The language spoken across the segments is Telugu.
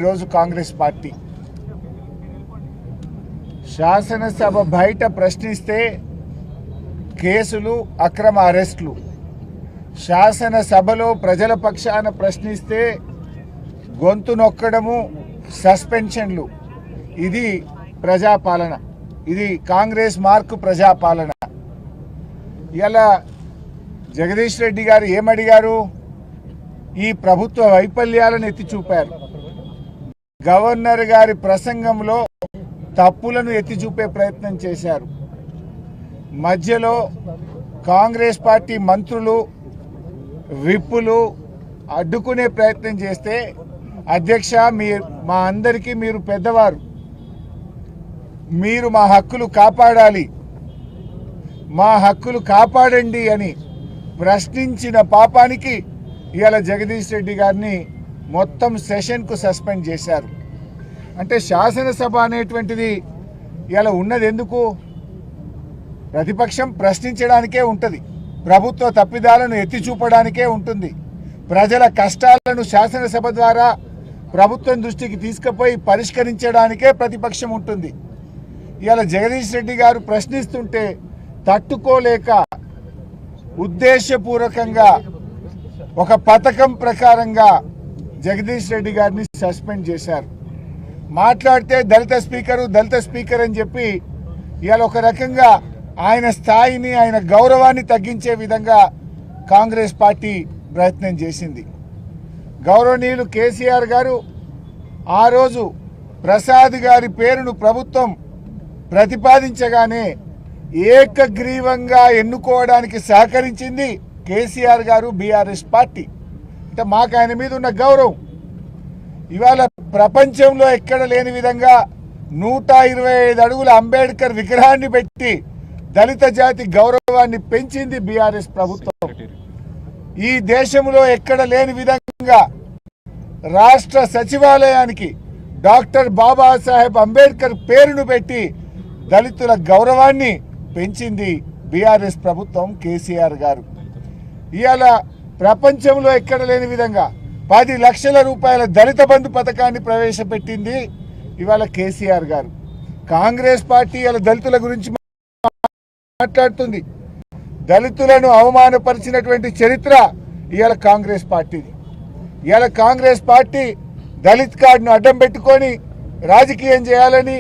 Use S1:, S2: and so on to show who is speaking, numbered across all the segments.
S1: ఈరోజు కాంగ్రెస్ పార్టీ శాసనసభ బయట ప్రశ్నిస్తే కేసులు, అక్రమ అరెస్టులు, శాసనసభలో ప్రజల పక్షాన ప్రశ్నిస్తే గొంతు నొక్కడము, సస్పెన్షన్లు. ఇది ప్రజాపాలన. ఇది కాంగ్రెస్ మార్కు ప్రజాపాలన. ఇలా జగదీష్ రెడ్డి గారు ఏమడిగారు? ఈ ప్రభుత్వ వైఫల్యాలను ఎత్తి చూపారు. గవర్నర్ గారి ప్రసంగంలో తప్పులను ఎత్తి చూపే ప్రయత్నం చేశారు. మధ్యలో కాంగ్రెస్ పార్టీ మంత్రులు, విప్పులు అడ్డుకునే ప్రయత్నం చేస్తే, అధ్యక్ష మా అందరికీ మీరు పెద్దవారు, మీరు మా హక్కులు కాపాడాలి, మా హక్కులు కాపాడండి అని ప్రశ్నించిన పాపానికి ఇవాళ జగదీష్ రెడ్డి గారిని మొత్తం సెషన్కు సస్పెండ్ చేశారు. అంటే శాసనసభ అనేటువంటిది ఇలా ఉన్నది ఎందుకు? ప్రతిపక్షం ప్రశ్నించడానికే ఉంటుంది, ప్రభుత్వ తప్పిదాలను ఎత్తి చూపడానికే ఉంటుంది, ప్రజల కష్టాలను శాసనసభ ద్వారా ప్రభుత్వం దృష్టికి తీసుకుపోయి పరిష్కరించడానికే ప్రతిపక్షం ఉంటుంది. ఇవాళ జగదీష్ రెడ్డి గారు ప్రశ్నిస్తుంటే తట్టుకోలేక ఉద్దేశపూర్వకంగా ఒక పథకం ప్రకారంగా జగదీష్ రెడ్డి గారిని సస్పెండ్ చేశారు. మాట్లాడితే దళిత స్పీకర్ అని చెప్పి ఇవాళ ఒక రకంగా ఆయన స్థాయిని, ఆయన గౌరవాన్ని తగ్గించే విధంగా కాంగ్రెస్ పార్టీ ప్రయత్నం చేసింది. గౌరవనీయులు కేసీఆర్ గారు ఆ రోజు ప్రసాద్ గారి పేరును ప్రభుత్వం ప్రతిపాదించగానే ఏకగ్రీవంగా ఎన్నుకోవడానికి సహకరించింది కేసీఆర్ గారు, బీఆర్ఎస్ పార్టీ. అంటే మాకు ఆయన మీద ఉన్న గౌరవం ఇవాళ ప్రపంచంలో ఎక్కడ లేని విధంగా 125 అడుగుల అంబేద్కర్ విగ్రహాన్ని పెట్టి దళిత జాతి గౌరవాన్ని పెంచింది బీఆర్ఎస్ ప్రభుత్వం. ఈ దేశంలో ఎక్కడ లేని విధంగా రాష్ట్ర సచివాలయానికి డాక్టర్ బాబాసాహెబ్ అంబేద్కర్ పేరును పెట్టి దళితుల గౌరవాన్ని పెంచింది బీఆర్ఎస్ ప్రభుత్వం, కేసీఆర్ గారు. ఇవాళ ప్రపంచంలో ఎక్కడ లేని విధంగా 10 లక్షల రూపాయల దళిత బంధు పథకాన్ని ప్రవేశపెట్టింది ఇవాళ కేసీఆర్ గారు. కాంగ్రెస్ పార్టీ ఇవాళ దళితుల గురించి మాట్లాడుతుంది. దళితులను అవమానపరిచినటువంటి చరిత్ర ఇవాళ కాంగ్రెస్ పార్టీది. ఇవాళ కాంగ్రెస్ పార్టీ దళిత్ కార్డును అడ్డం పెట్టుకొని రాజకీయం చేయాలని,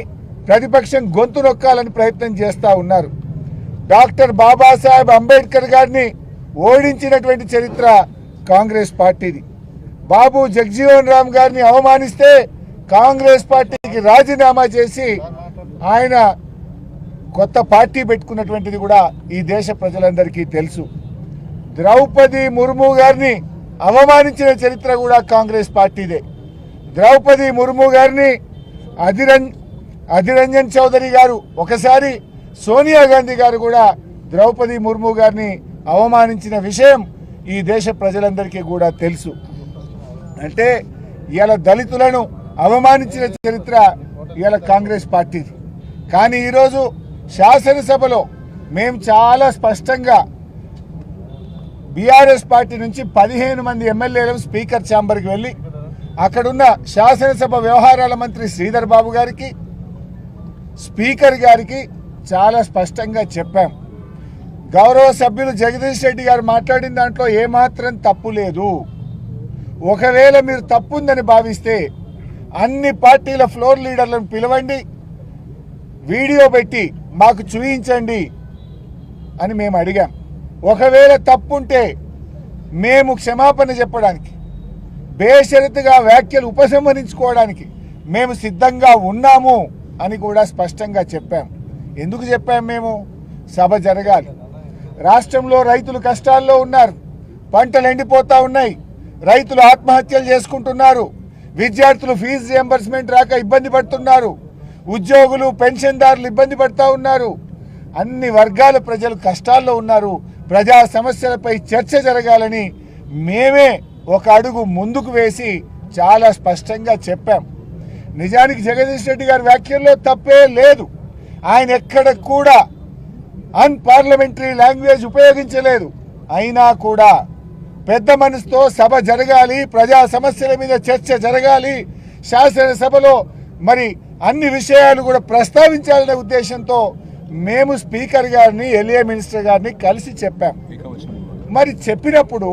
S1: ప్రతిపక్షం గొంతు నొక్కాలని ప్రయత్నం చేస్తూ ఉన్నారు. డాక్టర్ బాబాసాహెబ్ అంబేద్కర్ గారిని ఓడించినటువంటి చరిత్ర కాంగ్రెస్ పార్టీది. బాబు జగజీవన్ రామ్ గారిని అవమానిస్తే కాంగ్రెస్ పార్టీకి రాజీనామా చేసి ఆయన కొత్త పార్టీ పెట్టుకున్నటువంటిది కూడా ఈ దేశ ప్రజలందరికీ తెలుసు. ద్రౌపది ముర్ము గారిని అవమానించిన చరిత్ర కూడా కాంగ్రెస్ పార్టీదే. ద్రౌపది ముర్ము గారిని అధిరంజన్ చౌదరి గారు, ఒకసారి సోనియా గాంధీ గారు కూడా ద్రౌపది ముర్ము గారిని అవమానించిన విషయం ఈ దేశ ప్రజలందరికీ కూడా తెలుసు. అంటే ఇవాళ దళితులను అవమానించిన చరిత్ర ఇవాళ కాంగ్రెస్ పార్టీది. కానీ ఈరోజు శాసనసభలో మేము చాలా స్పష్టంగా బీఆర్ఎస్ పార్టీ నుంచి 15 మంది ఎమ్మెల్యేలు స్పీకర్ ఛాంబర్కి వెళ్ళి అక్కడున్న శాసనసభ వ్యవహారాల మంత్రి శ్రీధర్ బాబు గారికి, స్పీకర్ గారికి చాలా స్పష్టంగా చెప్పాం. గౌరవ సభ్యులు జగదీష్ రెడ్డి గారు మాట్లాడిన దాంట్లో ఏమాత్రం తప్పు లేదు. ఒకవేళ మీరు తప్పుందని భావిస్తే అన్ని పార్టీల ఫ్లోర్ లీడర్లను పిలవండి, వీడియో పెట్టి మాకు చూపించండి అని మేము అడిగాం. ఒకవేళ తప్పుంటే మేము క్షమాపణ చెప్పడానికి, బేషరతుగా వ్యాఖ్యలు ఉపసంహరించుకోవడానికి మేము సిద్ధంగా ఉన్నాము అని కూడా స్పష్టంగా చెప్పాం. ఎందుకు చెప్పాం? మేము సభ జరగాలి. రాష్ట్రంలో రైతులు కష్టాల్లో ఉన్నారు, పంటలు ఎండిపోతా ఉన్నాయి, రైతులు ఆత్మహత్యలు చేసుకుంటున్నారు, విద్యార్థులు ఫీజు రియంబర్స్మెంట్ రాక ఇబ్బంది పడుతున్నారు, ఉద్యోగులు పెన్షన్దారులు ఇబ్బంది పడుతూ ఉన్నారు, అన్ని వర్గాల ప్రజలు కష్టాల్లో ఉన్నారు. ప్రజా సమస్యలపై చర్చ జరగాలని మేమే ఒక అడుగు ముందుకు వేసి చాలా స్పష్టంగా చెప్పాం. నిజానికి జగదీష్ రెడ్డి గారి వ్యాఖ్యల్లో తప్పే లేదు. ఆయన ఎక్కడ కూడా అన్పార్లమెంటరీ లాంగ్వేజ్ ఉపయోగించలేదు. అయినా కూడా పెద్ద మనసుతో సభ జరగాలి, ప్రజా సమస్యల మీద చర్చ జరగాలి, శాసనసభలో మరి అన్ని విషయాలు కూడా ప్రస్తావించాలనే ఉద్దేశంతో మేము స్పీకర్ గారిని ఎల్ఏ మినిస్టర్ గారిని కలిసి చెప్పాం. మరి చెప్పినప్పుడు